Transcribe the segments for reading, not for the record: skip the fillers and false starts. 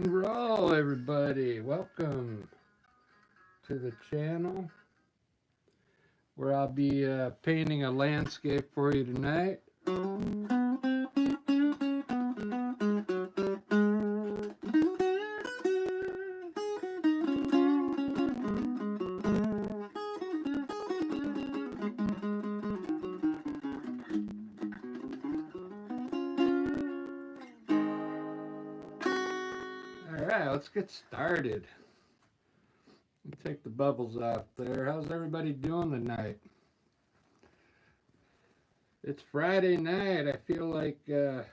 and roll, everybody. Welcome to the channel where I'll be painting a landscape for you tonight. Alright, let's get started. Take the bubbles off there. How's everybody doing tonight? It's Friday night. I feel like a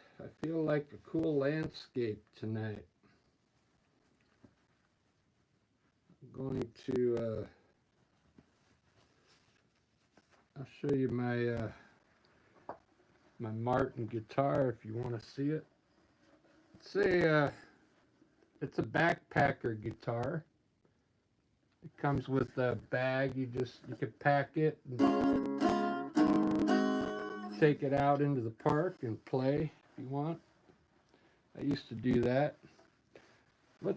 cool landscape tonight. I'm going to I'll show you my my Martin guitar if you want to see it. It's a backpacker guitar. It comes with a bag. You can pack it and take it out into the park and play if you want. I used to do that. I'm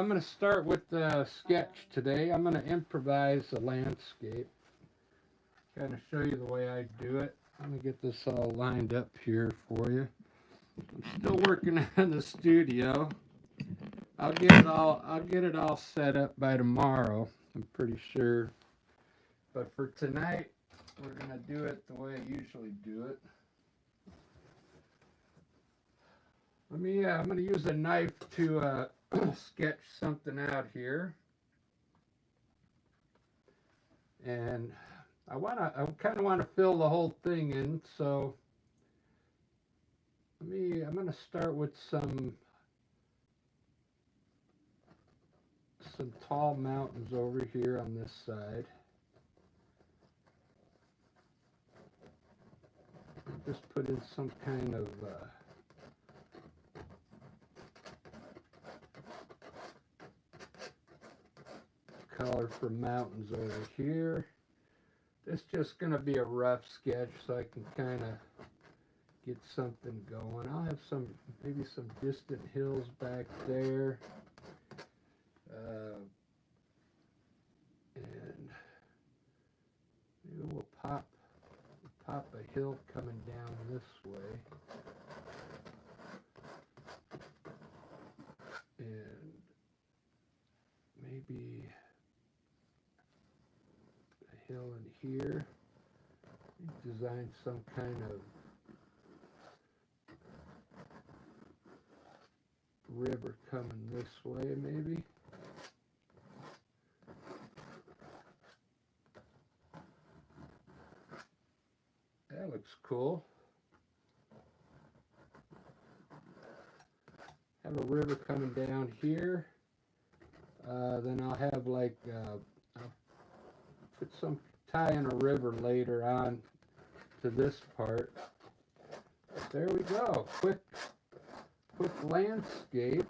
going to start with the sketch today. I'm going to improvise a landscape. Kind of show you the way I do it. I'm going to get this all lined up here for you. I'm still working on the studio. I'll get it all set up by tomorrow, I'm pretty sure. But for tonight, we're going to do it the way I usually do it. I'm going to use a knife to sketch something out here. And I kind of want to fill the whole thing in, so I'm going to start with some tall mountains over here on this side. Just put in some kind of color for mountains over here. It's just going to be a rough sketch so I can kind of get something going. I'll have maybe some distant hills back there. And maybe we'll pop a hill coming down this way. And maybe a hill in here. Design some kind of river coming this way, maybe. That looks cool. Have a river coming down here. Then I'll have I'll tie in a river later on to this part. There we go. Quick landscape.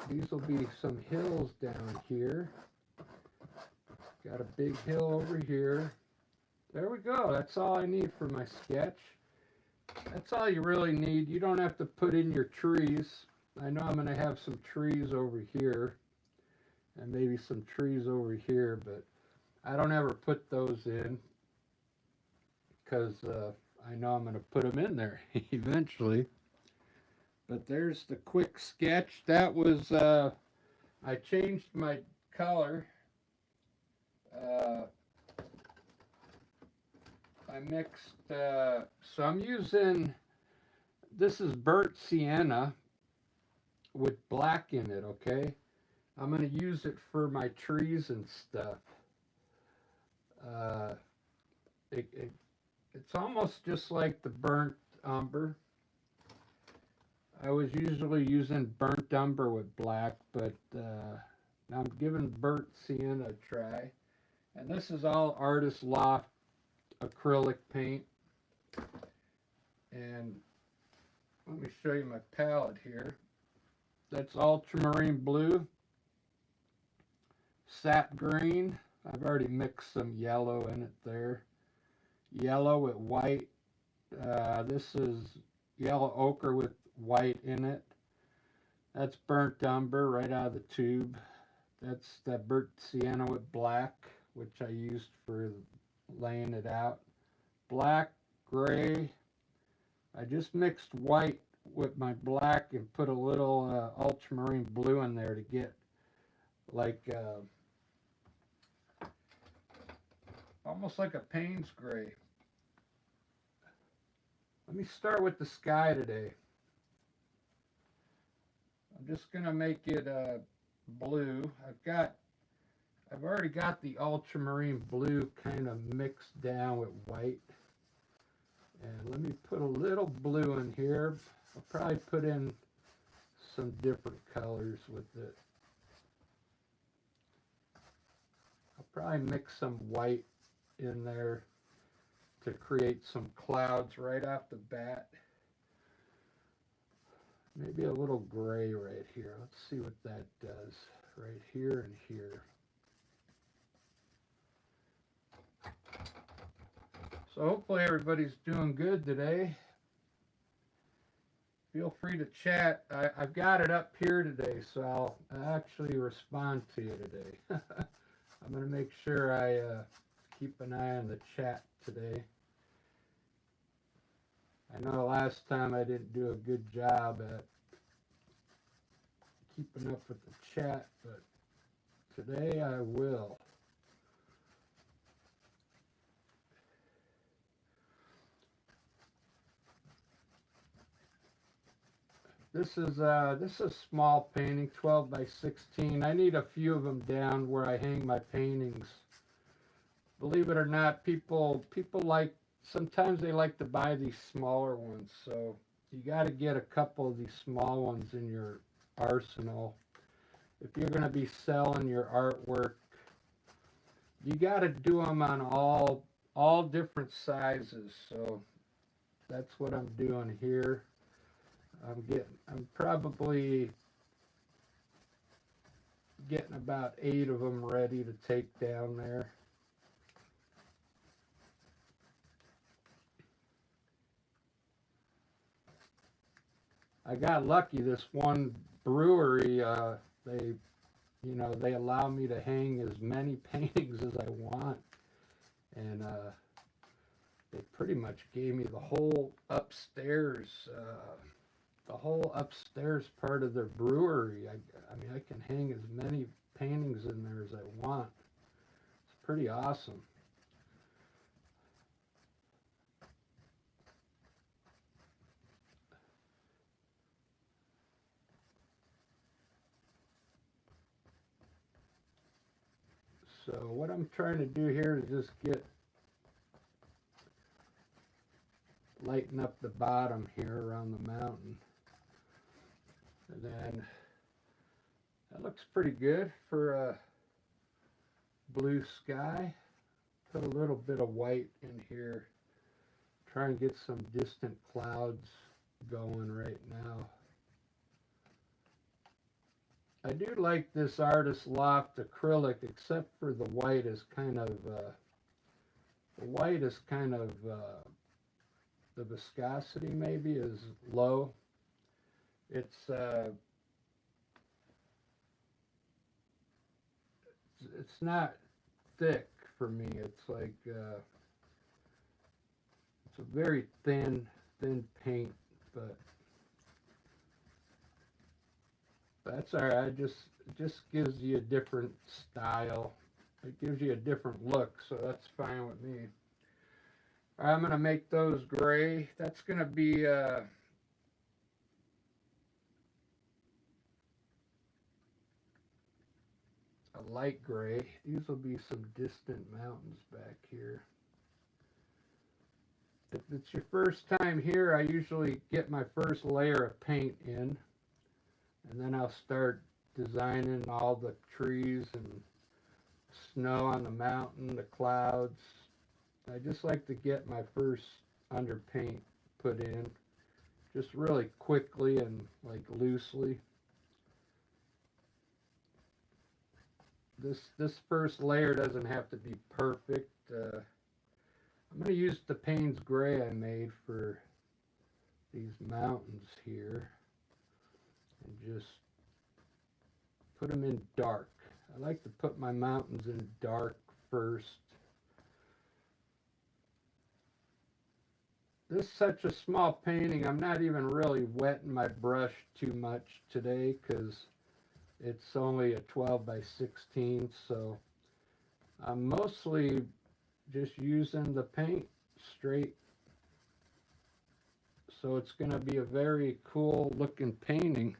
These will be some hills down here. Got a big hill over here. There we go. That's all I need for my sketch. That's all you really need. You don't have to put in your trees. I know I'm going to have some trees over here and maybe some trees over here, but I don't ever put those in because I know I'm going to put them in there eventually. But there's the quick sketch. That was, I changed my color. I mixed, so I'm using, this is burnt sienna with black in it, okay? I'm going to use it for my trees and stuff. It's almost just like the burnt umber. I was usually using burnt umber with black, but now I'm giving burnt sienna a try. And this is all Artist Loft acrylic paint. And let me show you my palette here. That's ultramarine blue, sap green. I've already mixed some yellow in it there. Yellow with white. This is yellow ochre with white in it. That's burnt umber right out of the tube. That's that burnt sienna with black, which I used for laying it out. Black, gray. I just mixed white with my black and put a little ultramarine blue in there to get like almost like a Payne's gray. Let me start with the sky today. I'm just gonna make it blue. I've already got the ultramarine blue kind of mixed down with white. And let me put a little blue in here. I'll probably put in some different colors with it. I'll probably mix some white in there to create some clouds right off the bat. Maybe a little gray right here. Let's see what that does right here and here. So hopefully everybody's doing good today. Feel free to chat. I've got it up here today, so I'll actually respond to you today. I'm going to make sure I keep an eye on the chat today. I know last time I didn't do a good job at keeping up with the chat, but today I will. This is a small painting, 12 by 16. I need a few of them down where I hang my paintings. Believe it or not, people like, sometimes they like to buy these smaller ones. So you got to get a couple of these small ones in your arsenal. If you're going to be selling your artwork, you got to do them on all different sizes. So that's what I'm doing here. I'm probably getting about 8 of them ready to take down there. I got lucky. This one brewery, they allow me to hang as many paintings as I want, and they pretty much gave me the whole upstairs. The whole upstairs part of their brewery. I mean, I can hang as many paintings in there as I want. It's pretty awesome. So what I'm trying to do here is just lighten up the bottom here around the mountain. And then that looks pretty good for a blue sky. Put a little bit of white in here. Try and get some distant clouds going right now. I do like this Artist Loft acrylic, except for the white is kind of the viscosity maybe is low. It's not thick for me. It's like it's a very thin paint, but that's all right. It just gives you a different style. It gives you a different look, so that's fine with me. All right, I'm gonna make those gray. That's gonna be a light gray. These will be some distant mountains back here. If it's your first time here, I usually get my first layer of paint in, and then I'll start designing all the trees and snow on the mountain, the clouds. I just like to get my first underpaint put in, just really quickly and like loosely. This first layer doesn't have to be perfect. I'm going to use the Payne's gray I made for these mountains here, and just put them in dark. I like to put my mountains in dark first. This is such a small painting. I'm not even really wetting my brush too much today because it's only a 12 by 16, so I'm mostly just using the paint straight. So it's going to be a very cool looking painting.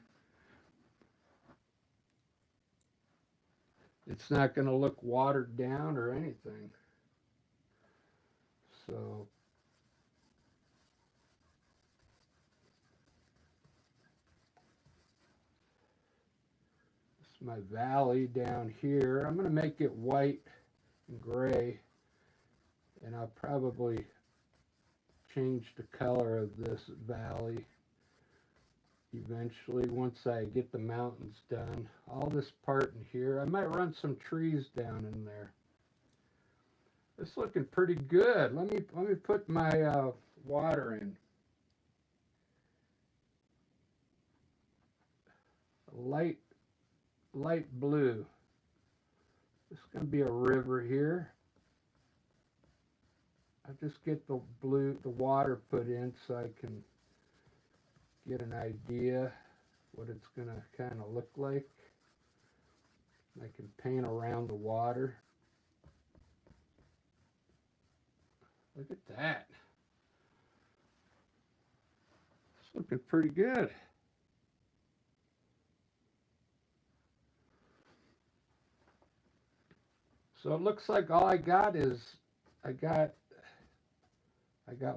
It's not going to look watered down or anything. So this is my valley down here. I'm going to make it white and gray, and I'll probably change the color of this valley eventually once I get the mountains done. All this part in here, I might run some trees down in there. It's looking pretty good. Let me put my water in. Light blue. It's going to be a river here. I just get the water put in so I can get an idea what it's going to kind of look like. I can paint around the water. Look at that. It's looking pretty good. So it looks like all I got is I got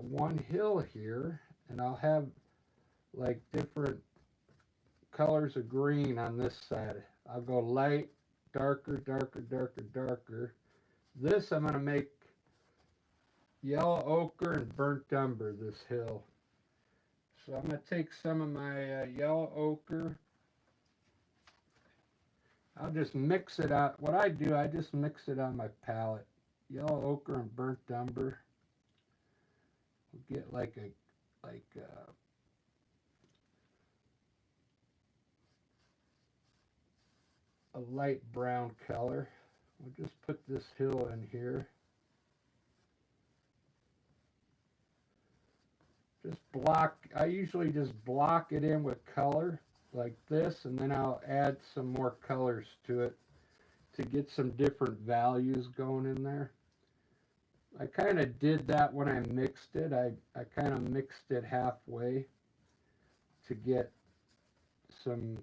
one hill here, and I'll have like different colors of green on this side. I'll go light, darker, darker, darker, darker. This I'm going to make yellow ochre and burnt umber, this hill. So I'm going to take some of my yellow ochre. I'll just mix it out. What I do, I just mix it on my palette. Yellow ochre and burnt umber. We'll get like a light brown color. We'll just put this hill in here. Just block, I usually just block it in with color like this, and then I'll add some more colors to it to get some different values going in there. I kind of did that when I mixed it. I kind of mixed it halfway to get some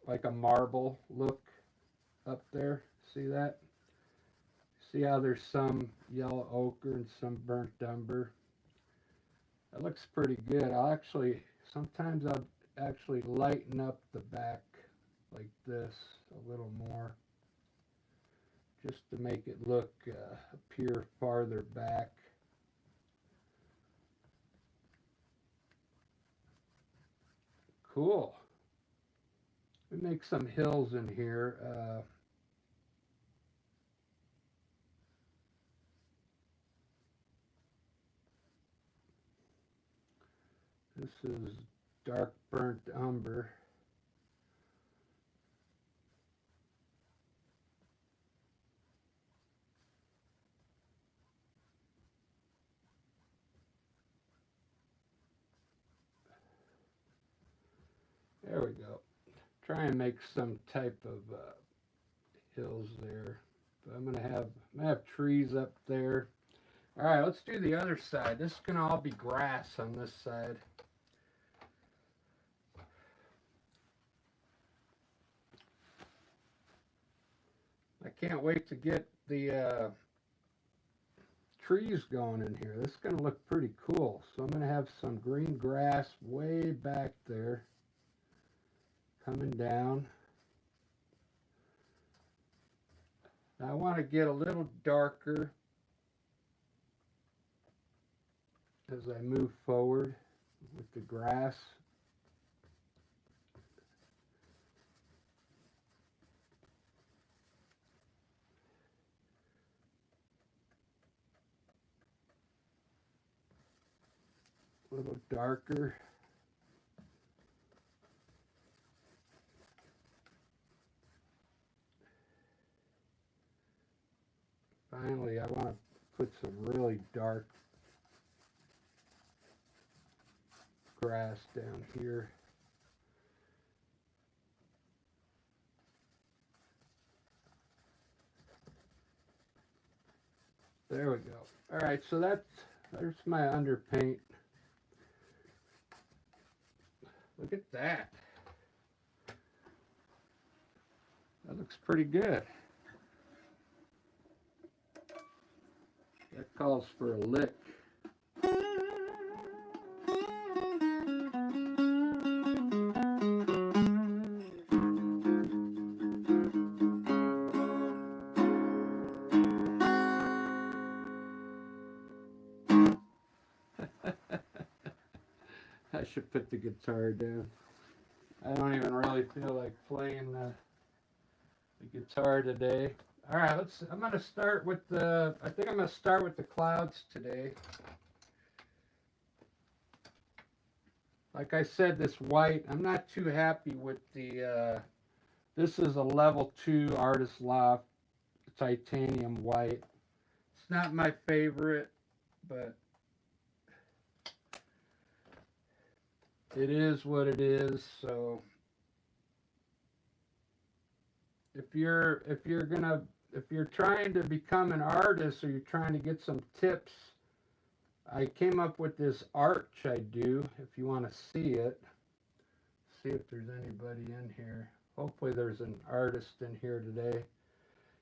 like a marble look up there. See that? See how there's some yellow ochre and some burnt umber? That looks pretty good. Sometimes I'll actually lighten up the back like this a little more, just to make it look appear farther back. Cool. We make some hills in here. This is dark burnt umber. There we go. Try and make some type of hills there. But I'm gonna have trees up there. All right, let's do the other side. This is gonna all be grass on this side. I can't wait to get the trees going in here. This is going to look pretty cool. So I'm going to have some green grass way back there coming down. Now I want to get a little darker as I move forward with the grass. A little darker. Finally, I want to put some really dark grass down here. There we go. All right, so there's my underpaint. Look at that. That looks pretty good. That calls for a lick. I should put the guitar down. I don't even really feel like playing the guitar today. All right, I'm gonna start with I think I'm gonna start with the clouds today. Like I said, this white, I'm not too happy with this is a level 2 Artist Loft titanium white. It's not my favorite, but it is what it is. So if you're trying to become an artist or you're trying to get some tips, I came up with this arch I do, if you want to see it. See if there's anybody in here. Hopefully there's an artist in here today.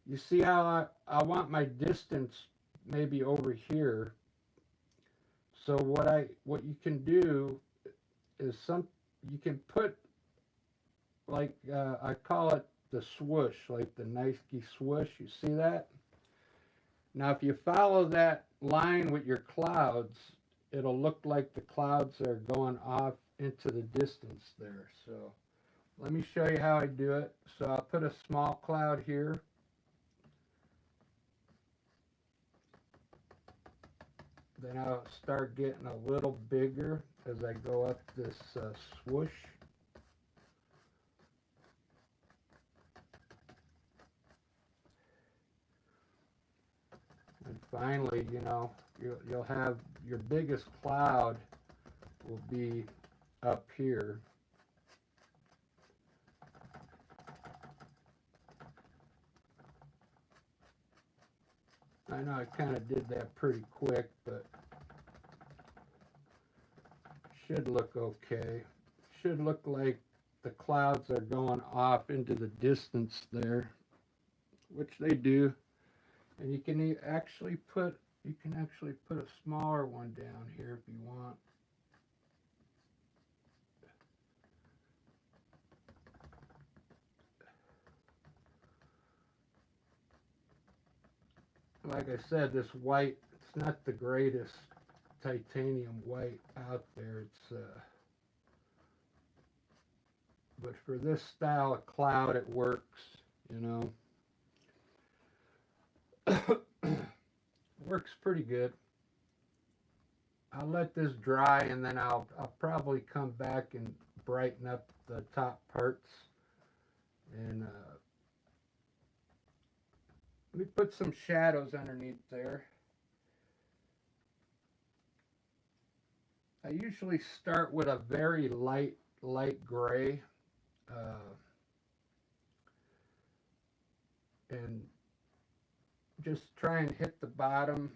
You see how I want my distance maybe over here. So what you can do is you can put, like, I call it the swoosh, like the Nike swoosh. You see that? Now if you follow that line with your clouds, it'll look like the clouds are going off into the distance there. So let me show you how I do it. So I'll put a small cloud here. Then I'll start getting a little bigger as I go up this swoosh. And finally, you'll have your biggest cloud will be up here. I know I kind of did that pretty quick, but should look okay. Should look like the clouds are going off into the distance there, which they do. And you can actually put a smaller one down here if you want. Like I said, this white, it's not the greatest titanium white out there. But for this style of cloud, it works, Works pretty good. I'll let this dry and then I'll probably come back and brighten up the top parts. And let me put some shadows underneath there. I usually start with a very light gray. And just try and hit the bottom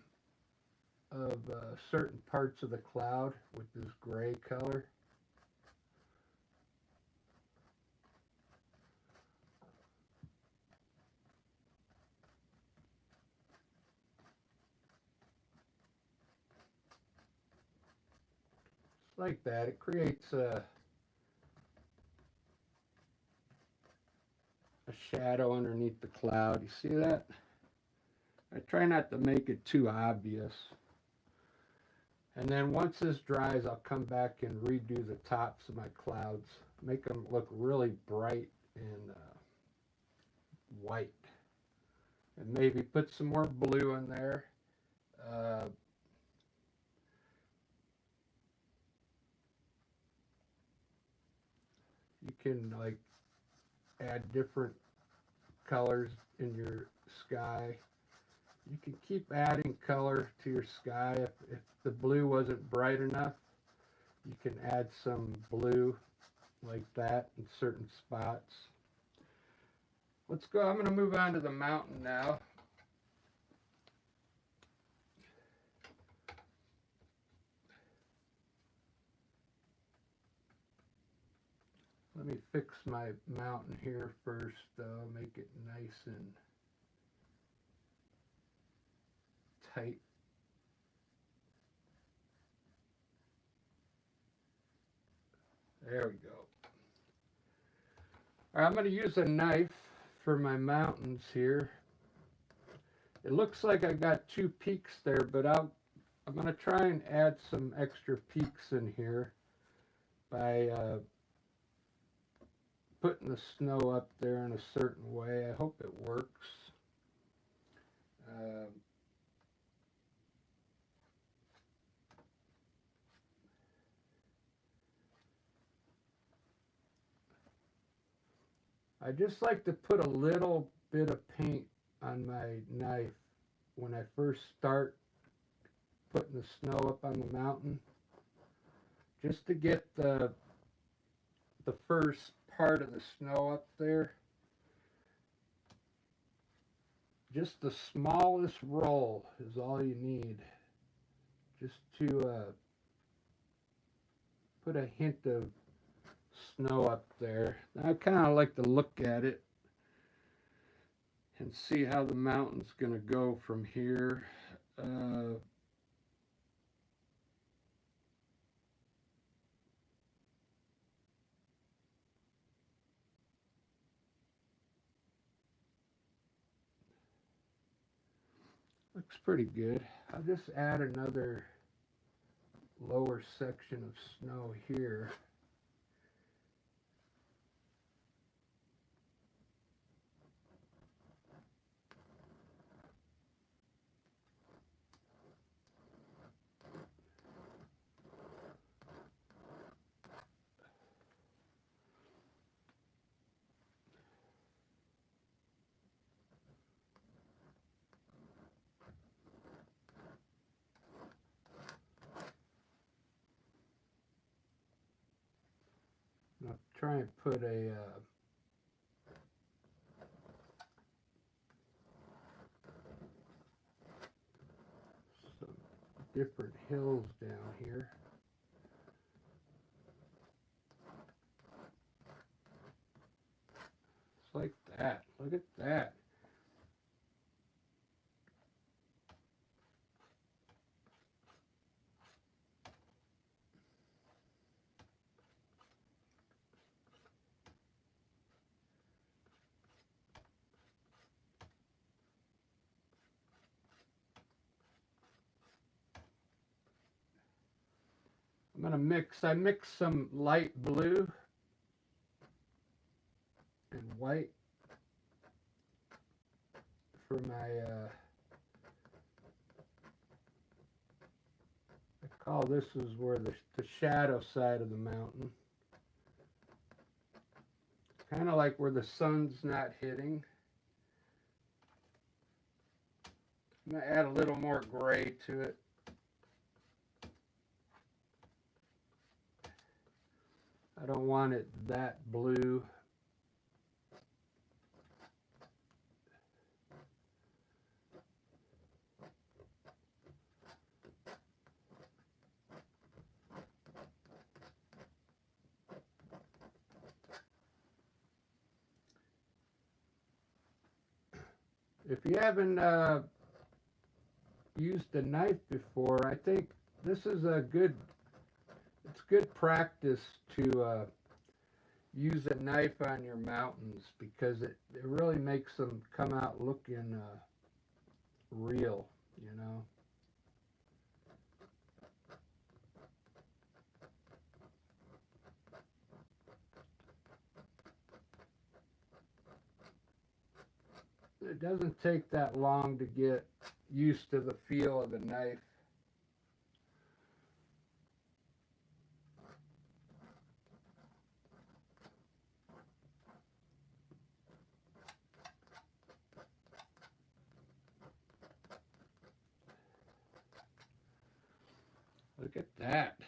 of certain parts of the cloud with this gray color. Just like that. It creates a shadow underneath the cloud. You see that? I try not to make it too obvious. And then once this dries, I'll come back and redo the tops of my clouds. Make them look really bright and white. And maybe put some more blue in there. You can like add different colors in your sky. You can keep adding color to your sky. If the blue wasn't bright enough, you can add some blue like that in certain spots. Let's go. I'm going to move on to the mountain now. Let me fix my mountain here first, though. Make it nice and tight. There we go. All right, I'm going to use a knife for my mountains here. It looks like I got two peaks there, but I'm going to try and add some extra peaks in here by putting the snow up there in a certain way. I hope it works. I just like to put a little bit of paint on my knife when I first start putting the snow up on the mountain, just to get the first part of the snow up there. Just the smallest roll is all you need, just to put a hint of snow up there. I kind of like to look at it and see how the mountain's going to go from here. Looks pretty good. I'll just add another lower section of snow here. I'll try and put some different hills down here. It's like that. Look at that. I'm going to I mix some light blue and white for my, I call this is where the shadow side of the mountain. Kind of like where the sun's not hitting. I'm going to add a little more gray to it. I don't want it that blue. If you haven't used a knife before, I think this is it's good practice to use a knife on your mountains, because it really makes them come out looking real, you know. It doesn't take that long to get used to the feel of the knife. Look at that.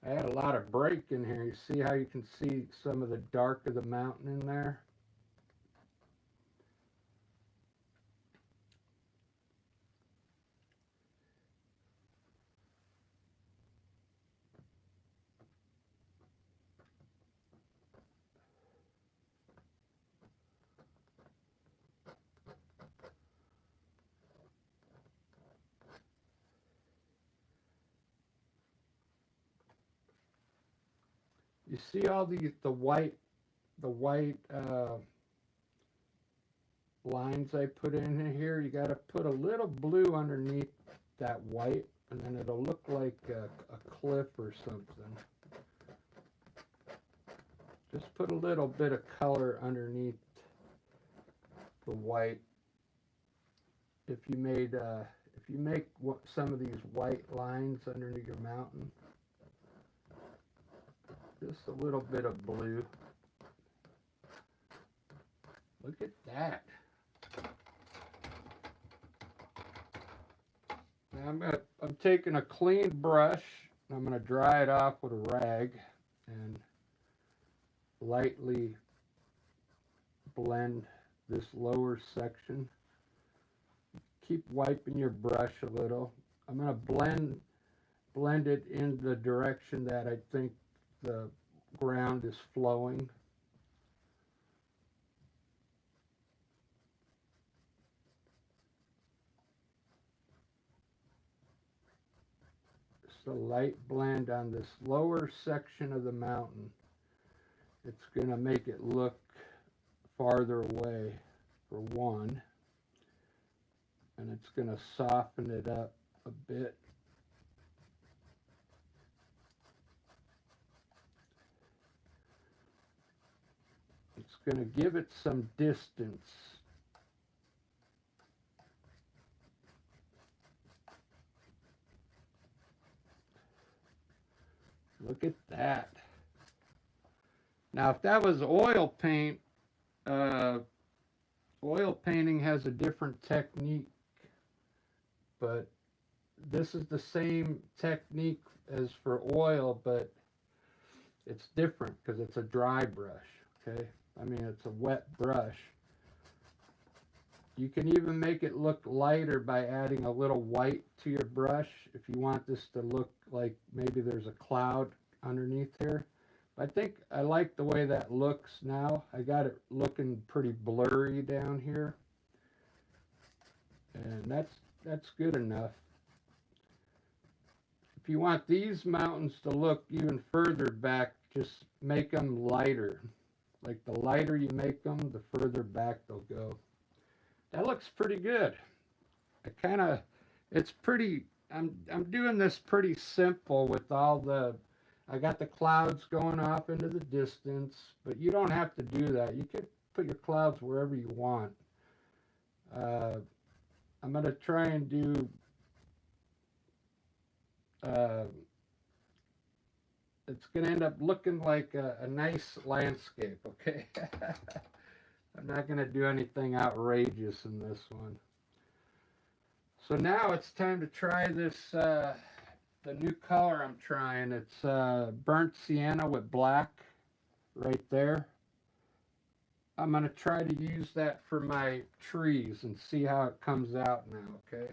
I had a lot of break in here. You see how you can see some of the dark of the mountain in there? You see all the white lines I put in here? You got to put a little blue underneath that white, and then it'll look like a cliff or something. Just put a little bit of color underneath the white. If you make some of these white lines underneath your mountain, just a little bit of blue. Look at that. Now I'm taking a clean brush, and I'm going to dry it off with a rag and lightly blend this lower section. Keep wiping your brush a little. I'm going to blend it in the direction that I think the ground is flowing. Just a light blend on this lower section of the mountain. It's going to make it look farther away, for one. And it's going to soften it up a bit. It's going to give it some distance. Look at that. Now, if that was oil paint, oil painting has a different technique, but this is the same technique as for oil, but it's different because it's a dry brush, okay? I mean, it's a wet brush. You can even make it look lighter by adding a little white to your brush if you want this to look like maybe there's a cloud underneath here. I think I like the way that looks now. I got it looking pretty blurry down here. And that's good enough. If you want these mountains to look even further back, just make them lighter. Like the lighter you make them, the further back they'll go. That looks pretty good. I'm doing this pretty simple with all the, I got the clouds going off into the distance, but you don't have to do that. You can put your clouds wherever you want. I'm going to try and do it's going to end up looking like a nice landscape, okay? I'm not going to do anything outrageous in this one. So now it's time to try this, the new color I'm trying. It's burnt sienna with black right there. I'm going to try to use that for my trees and see how it comes out now, okay?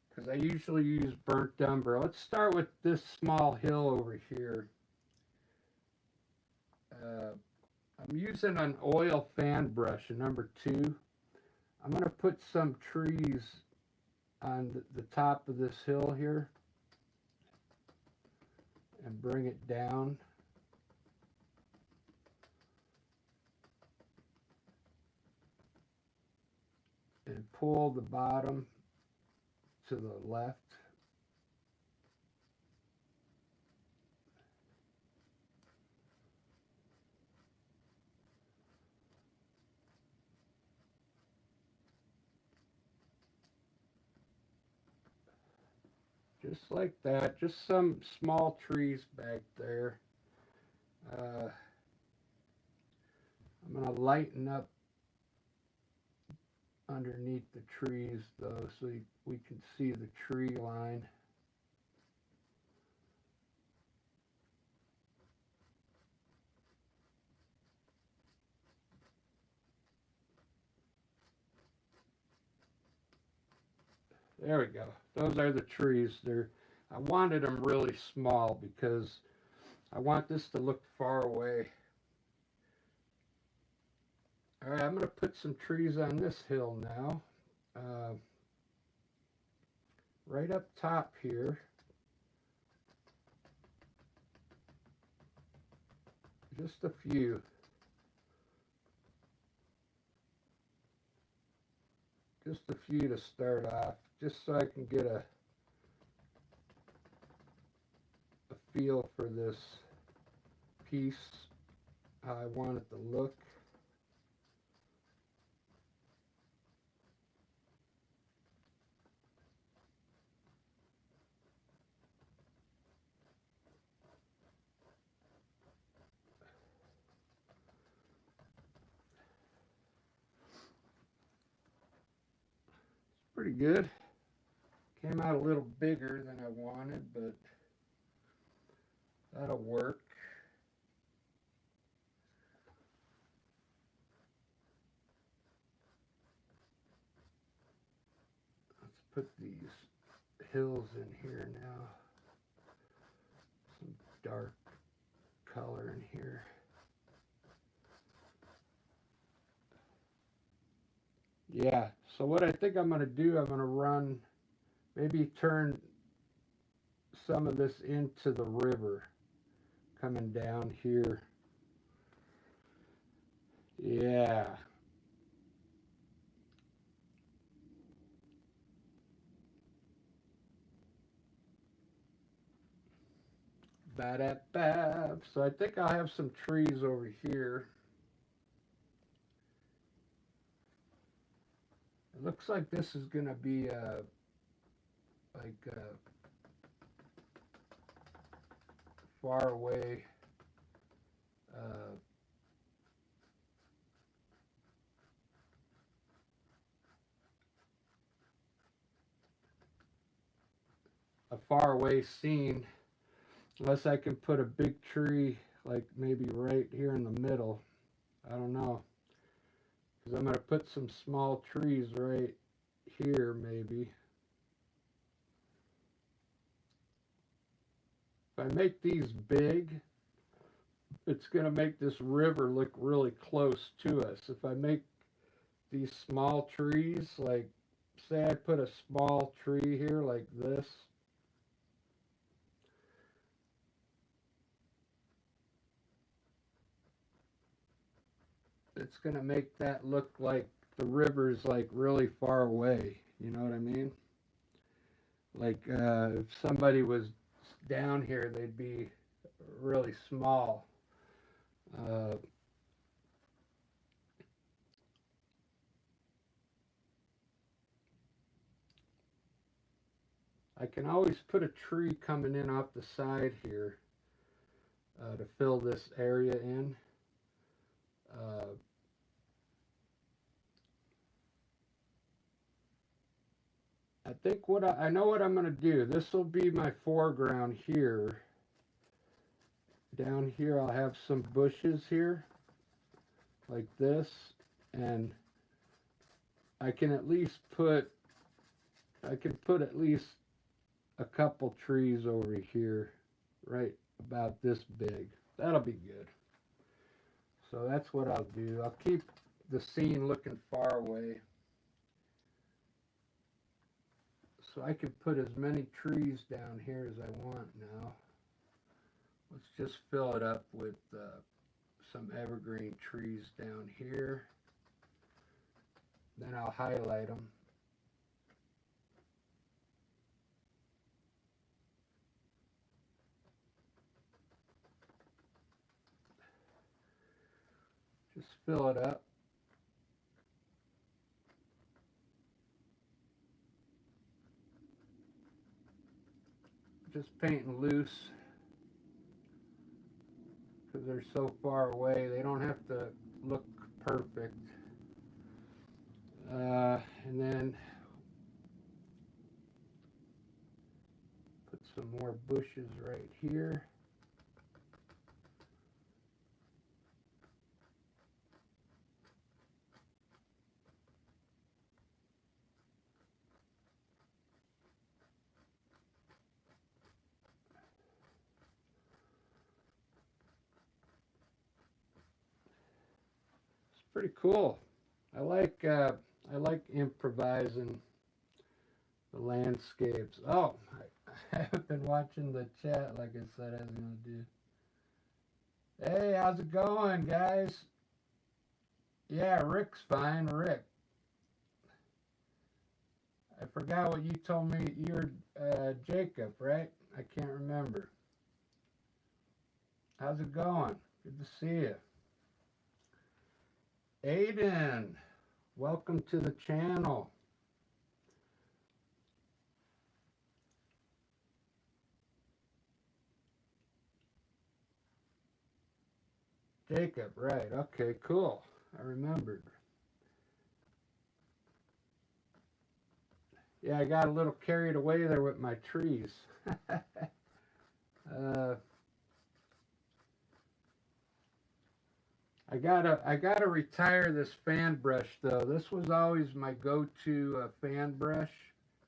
Because I usually use burnt umber. Let's start with this small hill over here. I'm using an oil fan brush, a number 2. I'm going to put some trees on the top of this hill here and bring it down. And pull the bottom to the left. Just like that, just some small trees back there. I'm going to lighten up underneath the trees though, so we can see the tree line. There we go. Those are the trees. I wanted them really small because I want this to look far away. All right, I'm going to put some trees on this hill now. Uh, right up top here. Just a few. Just a few to start off, just so I can get a feel for this piece, how I want it to look. It's pretty good. Came out a little bigger than I wanted, but that'll work. Let's put these hills in here now. Some dark color in here. Yeah, so what I think I'm going to do, I'm going to run, maybe turn some of this into the river coming down here. Yeah. Ba-da-ba. So I think I'll have some trees over here. It looks like this is going to be like far away. A far away scene, unless I can put a big tree like maybe right here in the middle. I don't know, because I'm going to put some small trees right here maybe. If I make these big, it's going to make this river look really close to us. If I make these small trees, like say I put a small tree here like this, it's going to make that look like the river's like really far away. You know what I mean? Like if somebody was down here, they'd be really small. Uh, I can always put a tree coming in off the side here to fill this area in. Uh, I think I know what I'm going to do. This will be my foreground here. Down here I'll have some bushes here like this, and I can at least put at least a couple trees over here, right about this big. That'll be good. So that's what I'll do. I'll keep the scene looking far away, so I can put as many trees down here as I want now. Let's just fill it up with some evergreen trees down here. Then I'll highlight them. Just fill it up. Just painting loose because they're so far away. They don't have to look perfect. And then put some more bushes right here. Pretty cool. I like improvising the landscapes. Oh, I have been watching the chat like I said I was gonna do. Hey, how's it going, guys? Yeah, Rick's fine. Rick, I forgot what you told me. You're Jacob, right? I can't remember. How's it going? Good to see you. Aiden, welcome to the channel. Jacob, right. Okay, cool. I remembered. Yeah, I got a little carried away there with my trees. uh, I gotta retire this fan brush though. This was always my go-to fan brush,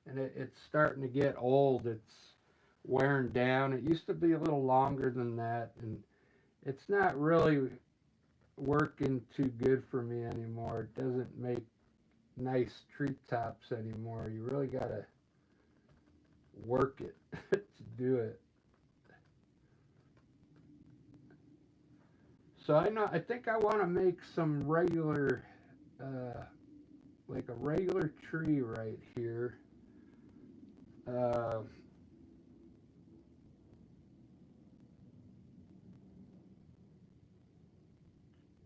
and it's starting to get old. It's wearing down. It used to be a little longer than that, and it's not really working too good for me anymore. It doesn't make nice treetops anymore. You really gotta work it to do it. So I think I want to make some regular, uh, like a regular tree right here. Uh,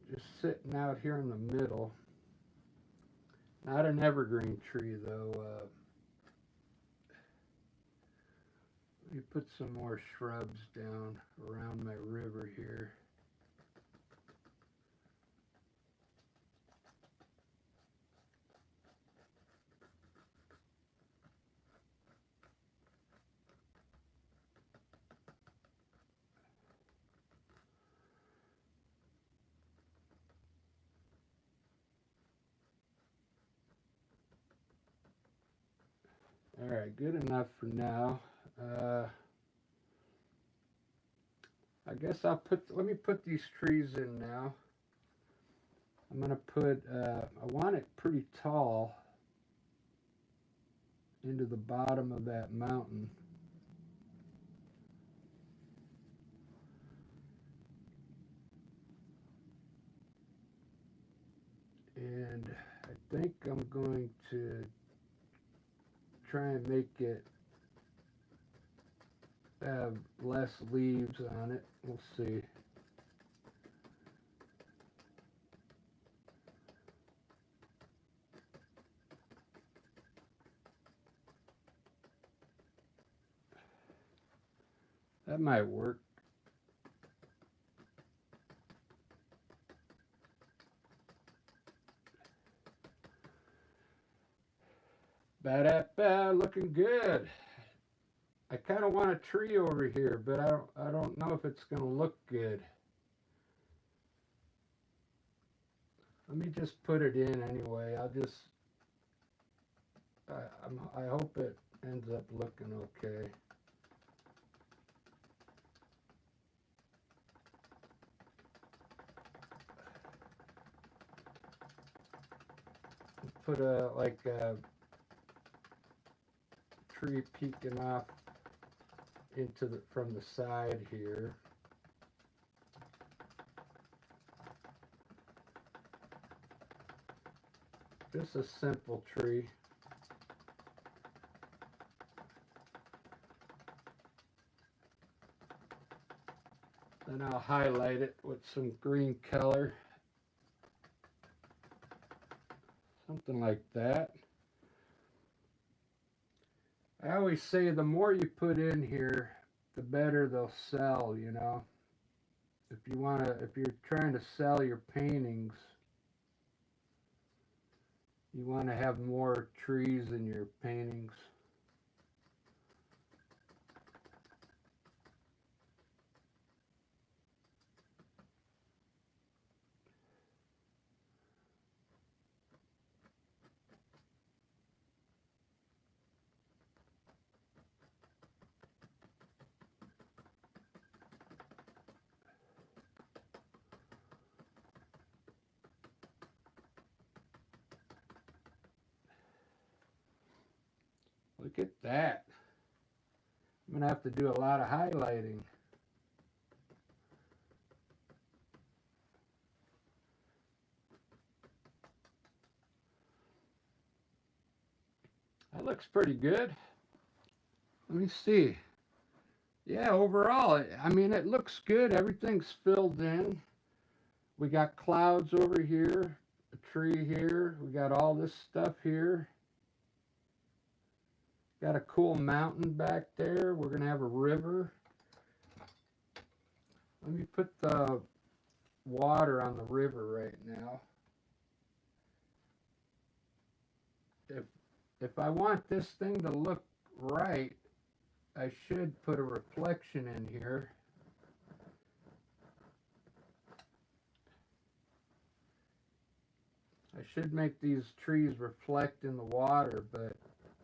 just sitting out here in the middle. Not an evergreen tree though. Let me put some more shrubs down around my river here. All right, good enough for now. Uh, I guess let me put these trees in now. I'm gonna I want it pretty tall into the bottom of that mountain. And I think I'm going to try and make it have less leaves on it. We'll see. That might work. Ba-da-ba, looking good. I kind of want a tree over here, but I don't know if it's going to look good. Let me just put it in anyway. I hope it ends up looking okay. Put a tree peeking off from the side here. Just a simple tree. Then I'll highlight it with some green color. Something like that. I always say the more you put in here, the better they'll sell, you know. If you're trying to sell your paintings, you want to have more trees in your paintings. Look at that. I'm going to have to do a lot of highlighting. That looks pretty good. Let me see. Yeah, overall, I mean, it looks good. Everything's filled in. We got clouds over here, a tree here. We got all this stuff here. Got a cool mountain back there. We're going to have a river. Let me put the water on the river right now. If I want this thing to look right, I should put a reflection in here. I should make these trees reflect in the water, but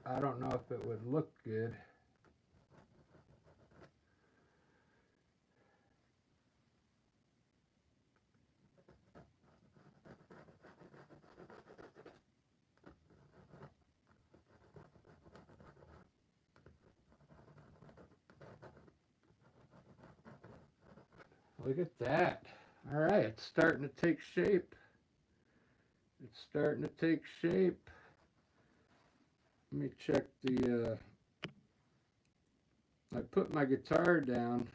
I don't know if it would look good. Look at that. All right, it's starting to take shape. It's starting to take shape. Let me check the, I put my guitar down.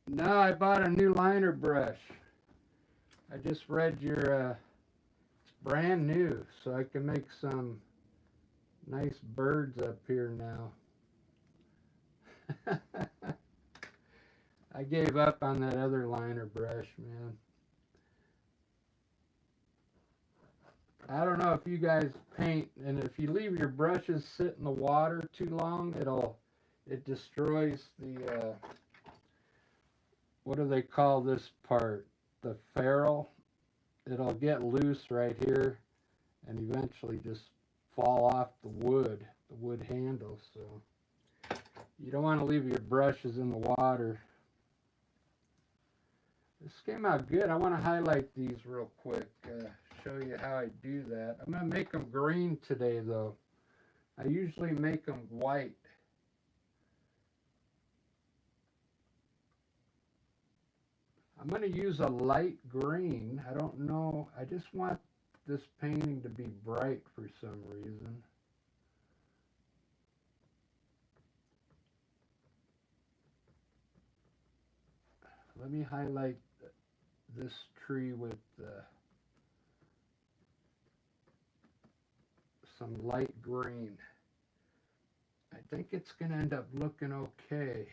No, I bought a new liner brush. I just read your, it's brand new, so I can make some nice birds up here now. I gave up on that other liner brush, man. I don't know if you guys paint, and if you leave your brushes sit in the water too long, it destroys the, what do they call this part? The ferrule. It'll get loose right here and eventually just fall off the wood handle. So you don't want to leave your brushes in the water. This came out good. I want to highlight these real quick, show you how I do that. I'm going to make them green today though. I usually make them white. I'm going to use a light green. I don't know. I just want this painting to be bright for some reason. Let me highlight this tree with some light green. I think it's going to end up looking okay.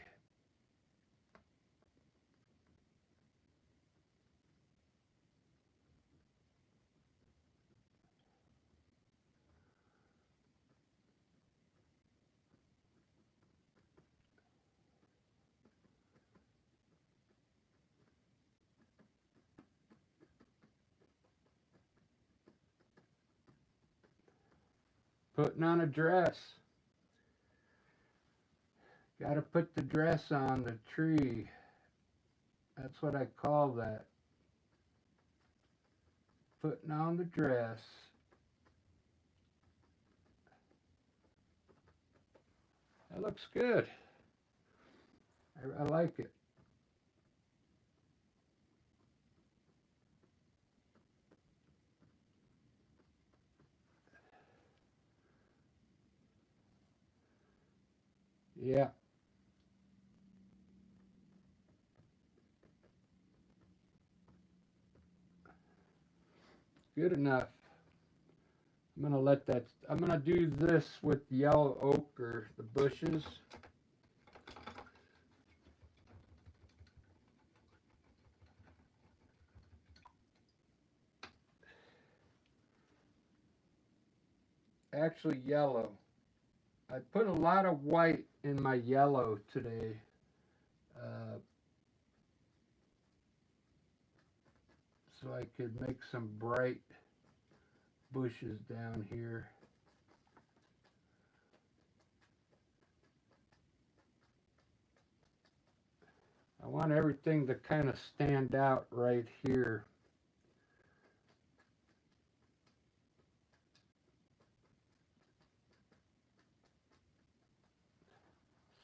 Putting on a dress. Got to put the dress on the tree. That's what I call that. Putting on the dress. That looks good. I like it. Yeah. Good enough. I'm going to do this with yellow ochre, the bushes. Actually yellow. I put a lot of white in my yellow today. So I could make some bright bushes down here. I want everything to kind of stand out right here.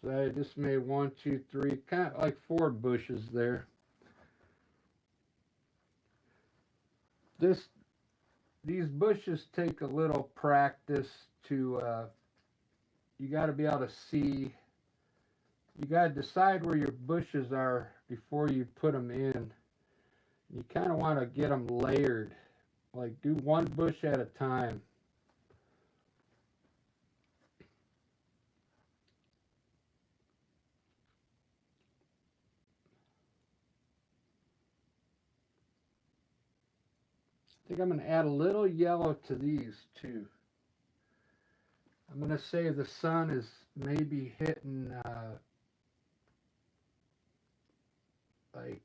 So I just made 1, 2, 3, kind of like 4 bushes there. These bushes take a little practice to, you got to be able to see. You got to decide where your bushes are before you put them in. You kind of want to get them layered. Like do one bush at a time. I think I'm going to add a little yellow to these too. I'm going to say the sun is maybe hitting like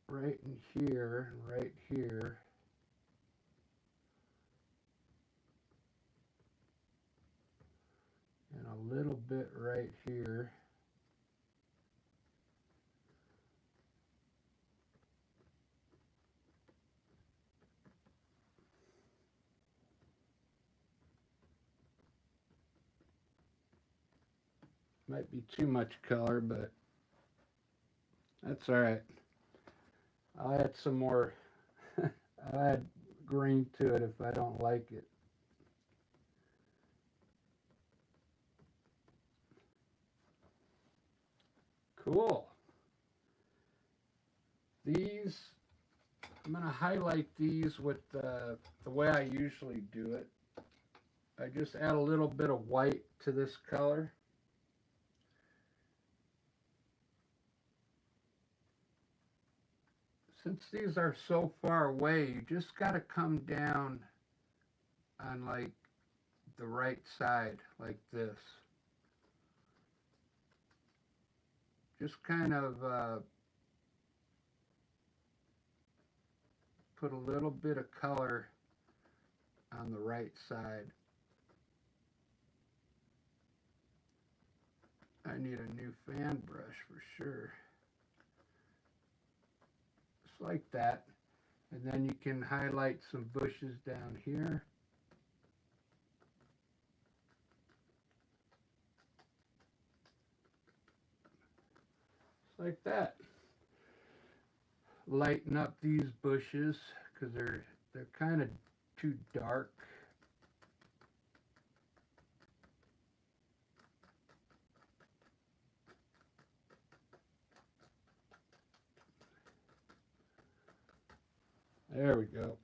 right in here, right here. And a little bit right here. Might be too much color, but that's all right. I'll add some more. I'll add green to it if I don't like it. Cool. These, I'm going to highlight these with the way I usually do it. I just add a little bit of white to this color. Since these are so far away, you just got to come down on like the right side, like this. Just kind of put a little bit of color on the right side. I need a new fan brush for sure. Just like that. And then you can highlight some bushes down here. Just like that. Lighten up these bushes because they're kind of too dark. There we go.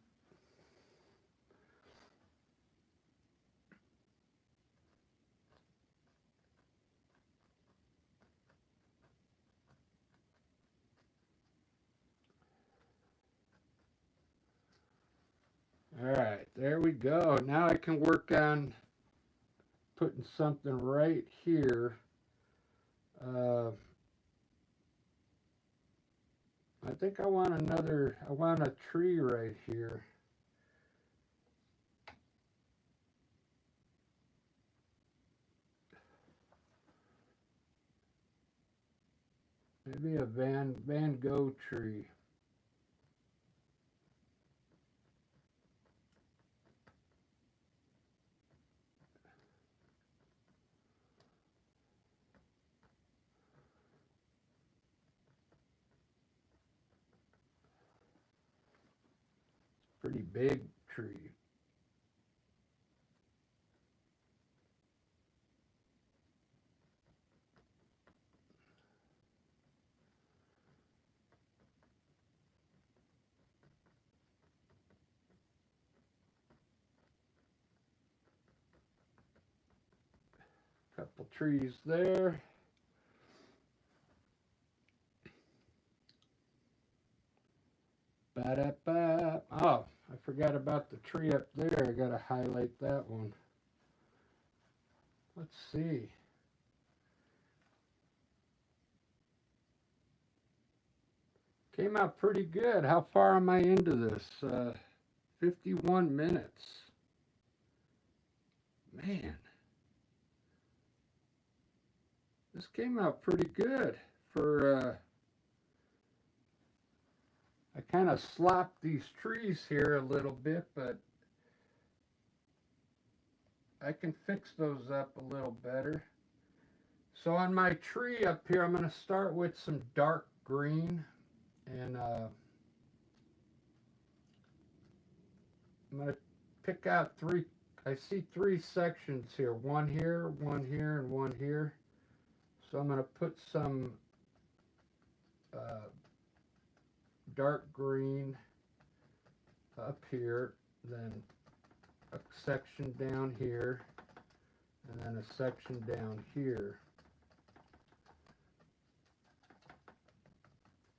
All right, there we go. Now I can work on putting something right here. I think I want a tree right here. Maybe a Van Gogh tree. Pretty big tree. Couple trees there. Ba-da-ba. Oh, I forgot about the tree up there. I gotta highlight that one. Let's see. Came out pretty good. How far am I into this? 51 minutes. Man. This came out pretty good for, I kind of slopped these trees here a little bit, but I can fix those up a little better. So on my tree up here, I'm going to start with some dark green, and I'm going to pick out three. I see three sections here, one here, and one here. So I'm going to put some dark green up here, then a section down here, and then a section down here,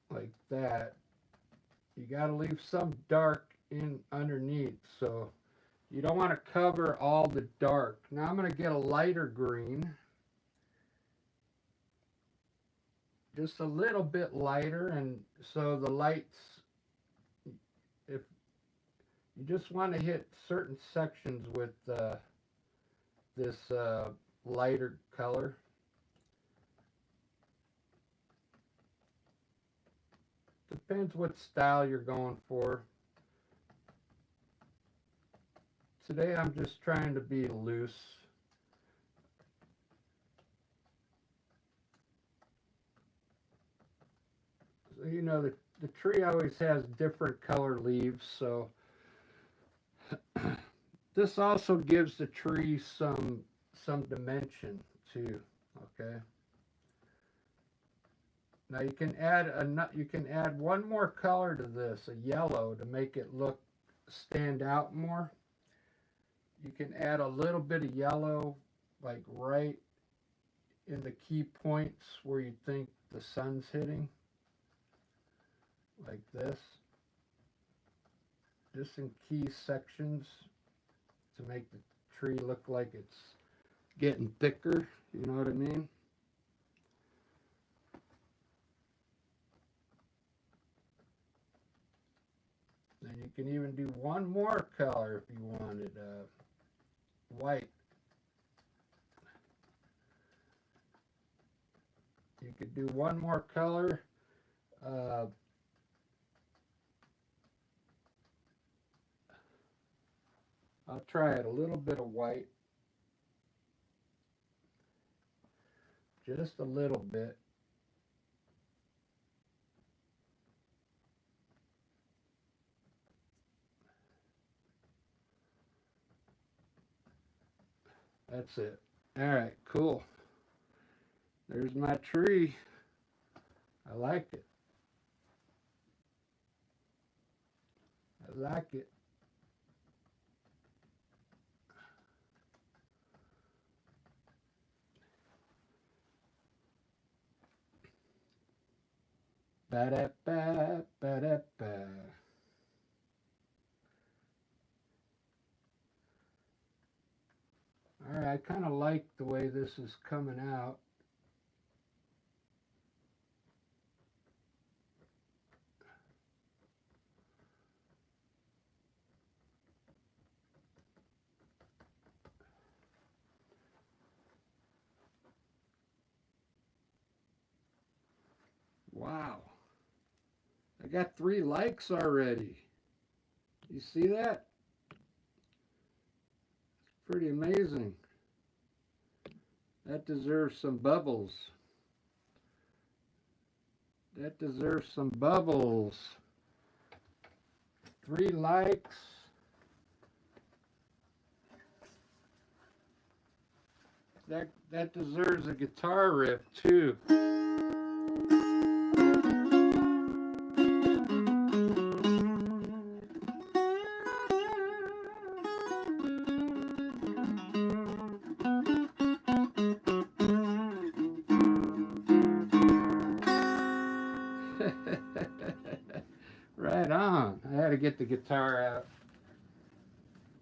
like that. You got to leave some dark in underneath, so you don't want to cover all the dark. Now I'm going to get a lighter green, just a little bit lighter, and so the lights, if you just want to hit certain sections with this lighter color. Depends what style you're going for. Today I'm just trying to be loose. So, you know, the tree always has different color leaves, so this also gives the tree some dimension too. Okay. Now you can add one more color to this, a yellow, to make it stand out more. You can add a little bit of yellow, like right in the key points where you think the sun's hitting, like this. Just in key sections to make the tree look like it's getting thicker, you know what I mean? Then you can even do one more color if you wanted, white. You could do one more color. I'll try it, a little bit of white. Just a little bit. That's it. All right, cool. There's my tree. I like it. I like it. Ba-da-ba, ba-da-ba. All right, I kind of like the way this is coming out. Wow. I got 3 likes already. You see that? Pretty amazing. That deserves some bubbles. That deserves some bubbles. 3 likes. That deserves a guitar riff too. Right on. I had to get the guitar out.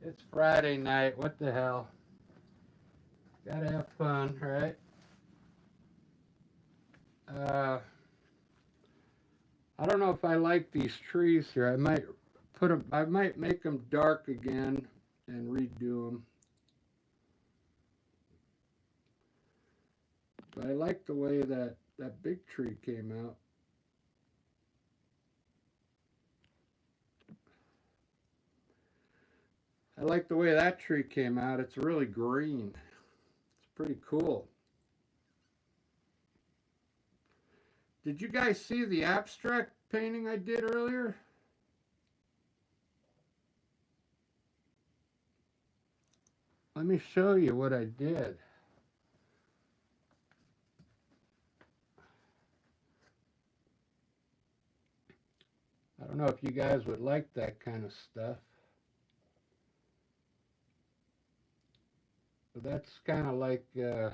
It's Friday night. What the hell? Gotta have fun, right? I don't know if I like these trees here. I might make them dark again and redo them. But I like the way that big tree came out. I like the way that tree came out. It's really green. It's pretty cool. Did you guys see the abstract painting I did earlier? Let me show you what I did. I don't know if you guys would like that kind of stuff. But that's kind of like, it's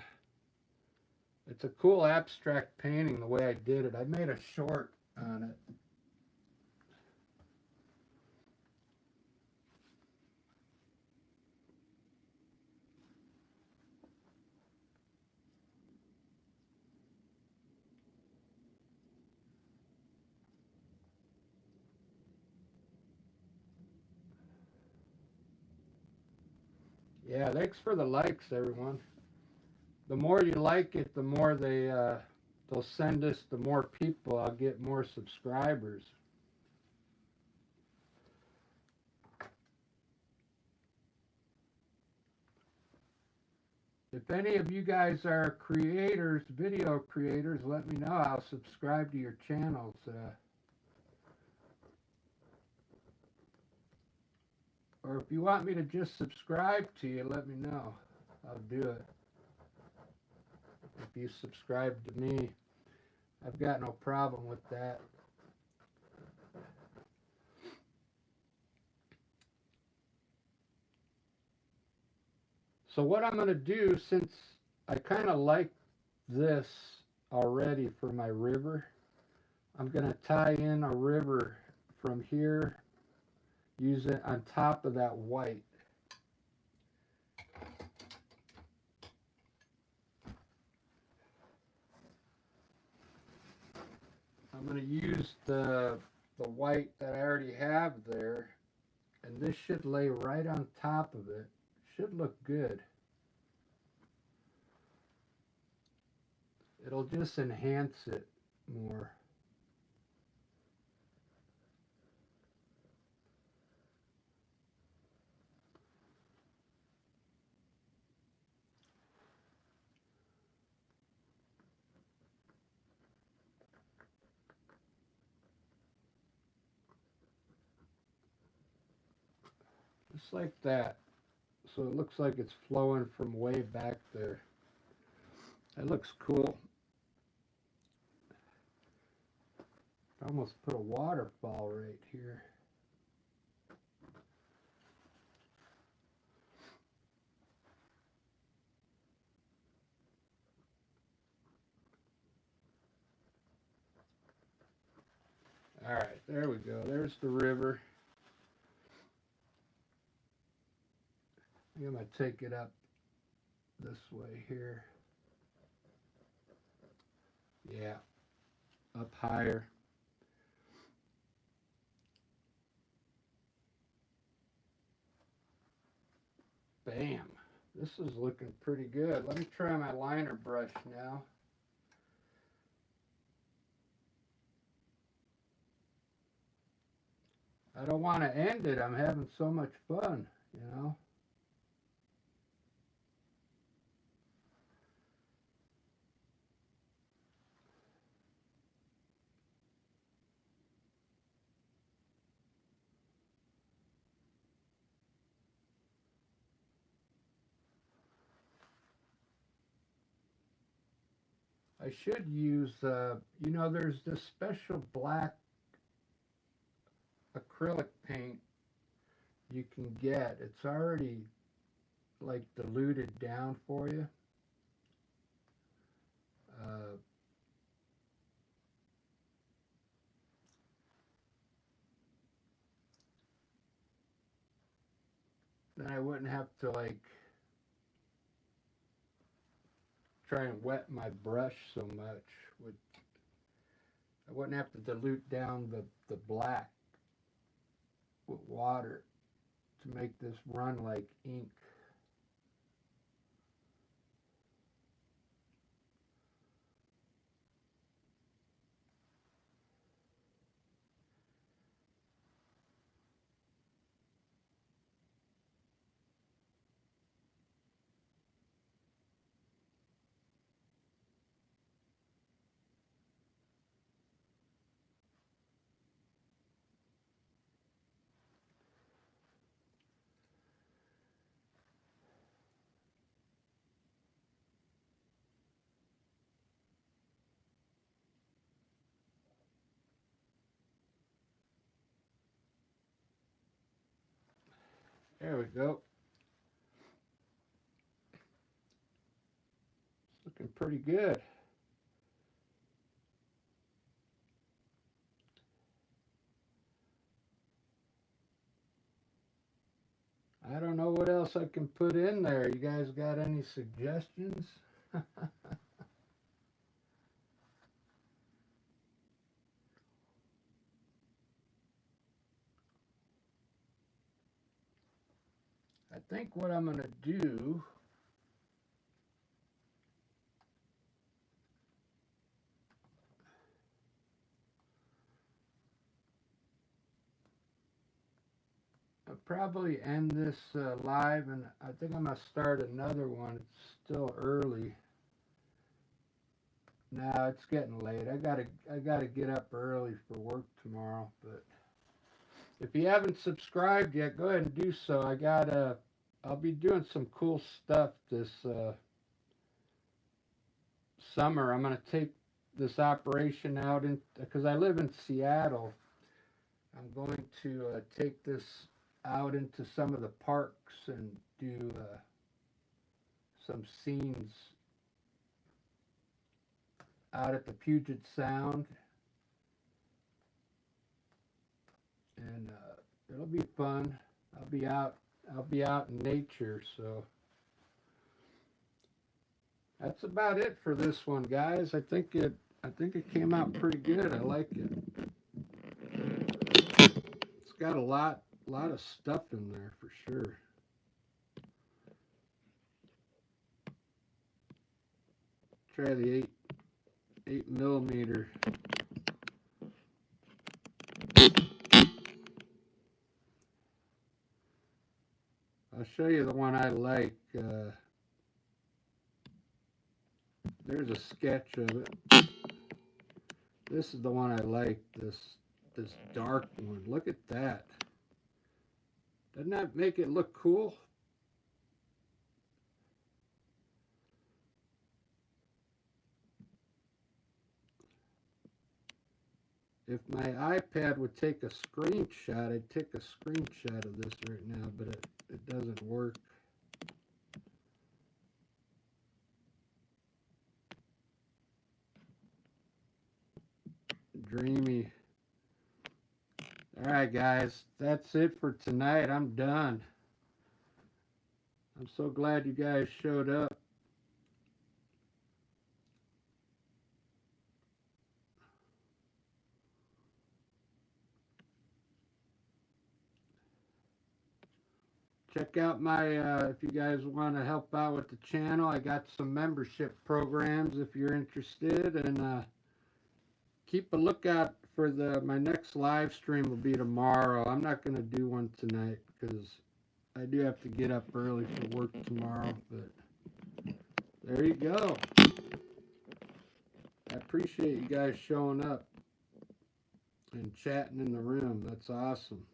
a cool abstract painting the way I did it. I made a short on it. Yeah, thanks for the likes, everyone. The more you like it, the more they'll send us, the more people. I'll get more subscribers. If any of you guys are creators, video creators, let me know. I'll subscribe to your channels. Or if you want me to just subscribe to you, let me know. I'll do it. If you subscribe to me, I've got no problem with that. So what I'm going to do, since I kind of like this already for my river, I'm going to tie in a river from here, use it on top of that white. I'm going to use the white that I already have there, and this should lay right on top of it. Should look good. It'll just enhance it more. Just like that. So it looks like it's flowing from way back there. That looks cool. I almost put a waterfall right here. All right, there we go. There's the river. I'm going to take it up this way here. Yeah, up higher. Bam. This is looking pretty good. Let me try my liner brush now. I don't want to end it. I'm having so much fun, you know. I should use, there's this special black acrylic paint you can get. It's already like diluted down for you. Uh, then I wouldn't have to like try and wet my brush so much. I wouldn't have to dilute down the black with water to make this run like ink. There we go. It's looking pretty good. I don't know what else I can put in there. You guys got any suggestions? I think what I'm going to do, I'll probably end this live, and I think I'm going to start another one. It's still early. Now it's getting late. I gotta get up early for work tomorrow. But if you haven't subscribed yet, go ahead and do so. I'll be doing some cool stuff this summer. I'm gonna take this operation out in because I live in Seattle. I'm going to take this out into some of the parks and do some scenes out at the Puget Sound, and it'll be fun. I'll be out. I'll be out in nature. So that's about it for this one, guys. I think it came out pretty good. I like it. It's got a lot of stuff in there for sure. Try the 8mm. I'll show you the one I like. There's a sketch of it. This is the one I like. This dark one. Look at that. Doesn't that make it look cool? If my iPad would take a screenshot, I'd take a screenshot of this right now, but it doesn't work. Dreamy. All right, guys, that's it for tonight. I'm done. I'm so glad you guys showed up. Check out my, if you guys want to help out with the channel, I got some membership programs if you're interested, and keep a lookout for my next live stream will be tomorrow. I'm not going to do one tonight because I do have to get up early for work tomorrow, but there you go. I appreciate you guys showing up and chatting in the room. That's awesome.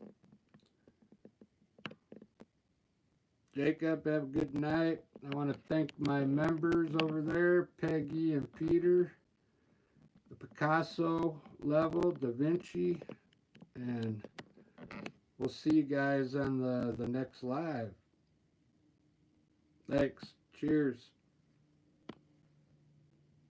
Jacob, have a good night. I want to thank my members over there, Peggy and Peter, the Picasso level, Da Vinci, and we'll see you guys on the next live. Thanks. Cheers.